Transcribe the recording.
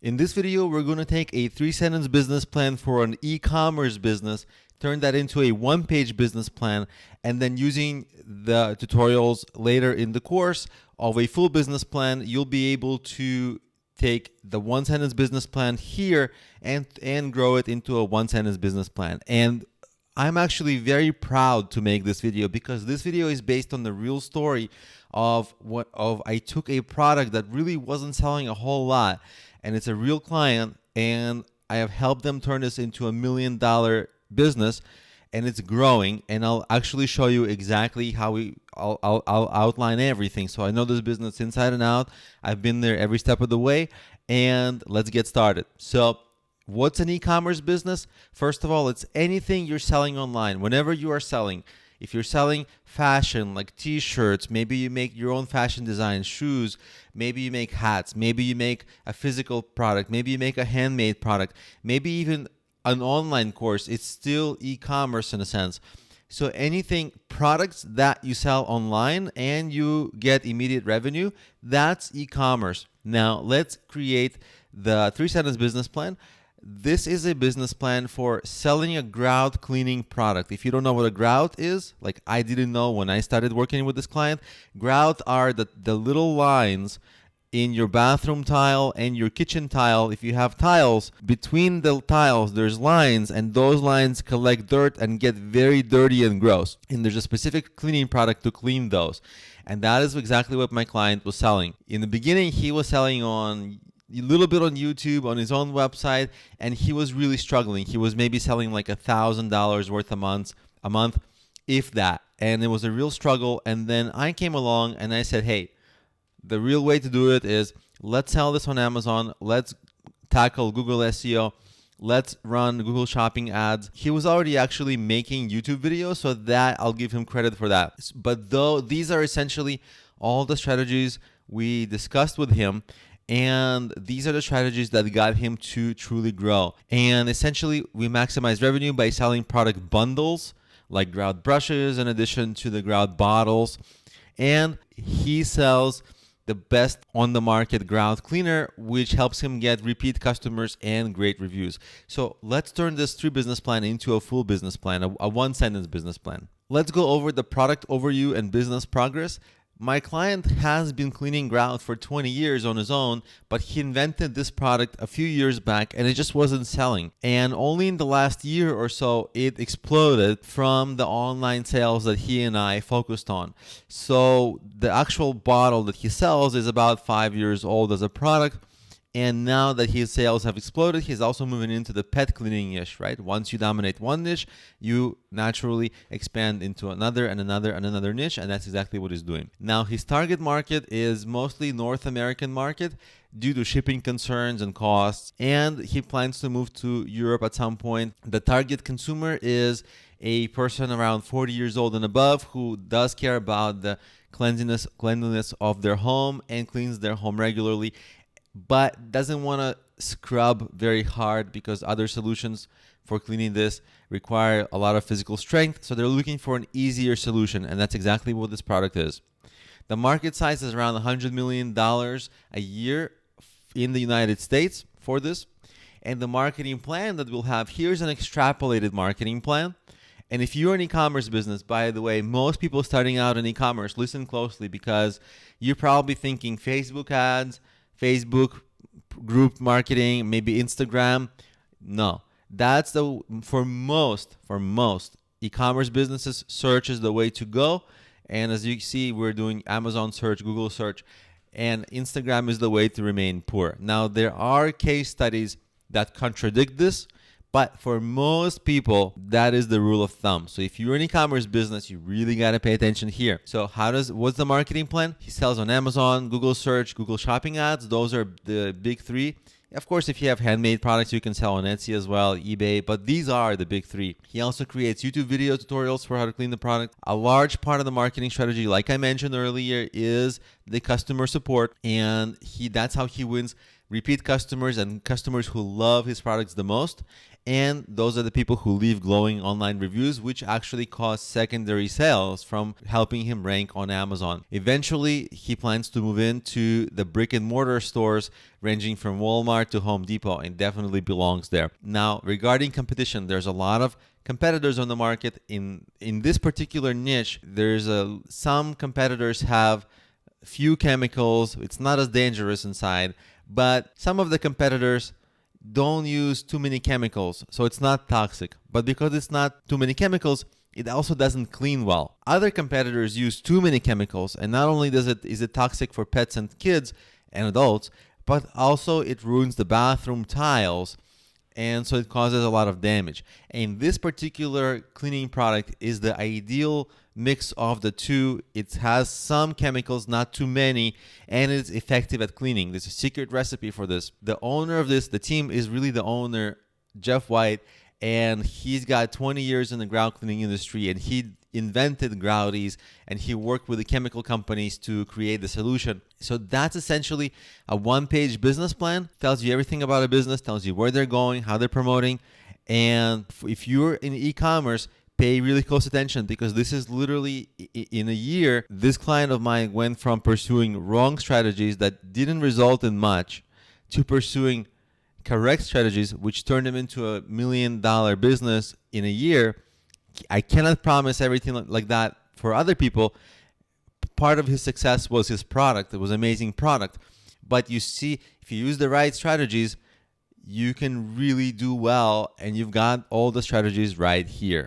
In this video, we're going to take a 3-sentence business plan for an e-commerce business, turn that into a one-page business plan, and then using the tutorials later in the course of a full business plan, you'll be able to take the 1-sentence business plan here and grow it into a 1-sentence business plan. And I'm actually very proud to make this video because this video is based on the real story of I took a product that really wasn't selling a whole lot, and it's a real client, and I have helped them turn this into $1 million business, and it's growing. And I'll actually show you exactly how I'll outline everything. So I know this business inside and out. I've been there every step of the way, and let's get started. So what's an e-commerce business? First of all, it's anything you're selling online. Whenever you are selling, if you're selling fashion like t-shirts, maybe you make your own fashion design, shoes, maybe you make hats, maybe you make a physical product, maybe you make a handmade product, maybe even an online course, it's still e-commerce in a sense. So anything, products that you sell online and you get immediate revenue, that's e-commerce. Now let's create the 3-sentence business plan. This is a business plan for selling a grout cleaning product. If you don't know what a grout is, like I didn't know when I started working with this client, grout are the little lines in your bathroom tile and your kitchen tile. If you have tiles, between the tiles, there's lines, and those lines collect dirt and get very dirty and gross. And there's a specific cleaning product to clean those. And that is exactly what my client was selling. In the beginning, he was selling on a little bit on YouTube, on his own website, and he was really struggling. He was maybe selling like $1,000 worth a month, if that. And it was a real struggle. And then I came along and I said, hey, the real way to do it is let's sell this on Amazon. Let's tackle Google SEO. Let's run Google Shopping ads. He was already actually making YouTube videos, so that I'll give him credit for that. But though these are essentially all the strategies we discussed with him, and these are the strategies that got him to truly grow. And essentially, we maximize revenue by selling product bundles like grout brushes in addition to the grout bottles. And he sells the best on the market grout cleaner, which helps him get repeat customers and great reviews. So let's turn this 3 business plan into a full business plan, a 1-sentence business plan. Let's go over the product overview and business progress. My client has been cleaning grout for 20 years on his own, but he invented this product a few years back and it just wasn't selling. And only in the last year or so, it exploded from the online sales that he and I focused on. So the actual bottle that he sells is about 5 years old as a product. And now that his sales have exploded, he's also moving into the pet cleaning niche, right? Once you dominate one niche, you naturally expand into another and another and another niche, and that's exactly what he's doing. Now, his target market is mostly North American market due to shipping concerns and costs, and he plans to move to Europe at some point. The target consumer is a person around 40 years old and above who does care about the cleanliness of their home and cleans their home regularly, but doesn't want to scrub very hard because other solutions for cleaning this require a lot of physical strength. So they're looking for an easier solution, and that's exactly what this product is. The market size is around $100 million a year in the United States for this. And the marketing plan that we'll have here is an extrapolated marketing plan. And if you're an e-commerce business, by the way, most people starting out in e-commerce, listen closely because you're probably thinking Facebook ads, Facebook group marketing, maybe Instagram. No, that's for most e-commerce businesses, search is the way to go. And as you see, we're doing Amazon search, Google search, and Instagram is the way to remain poor. Now, there are case studies that contradict this, but for most people, that is the rule of thumb. So if you're an e-commerce business, you really got to pay attention here. So what's the marketing plan? He sells on Amazon, Google search, Google Shopping ads. Those are the big 3. Of course, if you have handmade products, you can sell on Etsy as well, eBay, but these are the big 3. He also creates YouTube video tutorials for how to clean the product. A large part of the marketing strategy, like I mentioned earlier, is the customer support, and that's how he wins repeat customers and customers who love his products the most. And those are the people who leave glowing online reviews, which actually cause secondary sales from helping him rank on Amazon. Eventually, he plans to move into the brick and mortar stores ranging from Walmart to Home Depot, and definitely belongs there. Now, regarding competition, there's a lot of competitors on the market. In this particular niche, some competitors have few chemicals. It's not as dangerous inside, but some of the competitors don't use too many chemicals, so it's not toxic. But because it's not too many chemicals, it also doesn't clean well. Other competitors use too many chemicals, and not only is it toxic for pets and kids and adults, but also it ruins the bathroom tiles, and so it causes a lot of damage. And this particular cleaning product is the ideal mix of the two. It has some chemicals, not too many, and it's effective at cleaning. There's a secret recipe for this. The owner of this, the team is really the owner, Jeff White, and he's got 20 years in the grout cleaning industry, and he invented grouties, and he worked with the chemical companies to create the solution. So that's essentially a one-page business plan. Tells you everything about a business, tells you where they're going, how they're promoting. And if you're in e-commerce, pay really close attention, because this is literally, in a year, this client of mine went from pursuing wrong strategies that didn't result in much to pursuing correct strategies, which turned him into $1 million business in a year. I cannot promise everything like that for other people. Part of his success was his product. It was an amazing product. But you see, if you use the right strategies, you can really do well, and you've got all the strategies right here.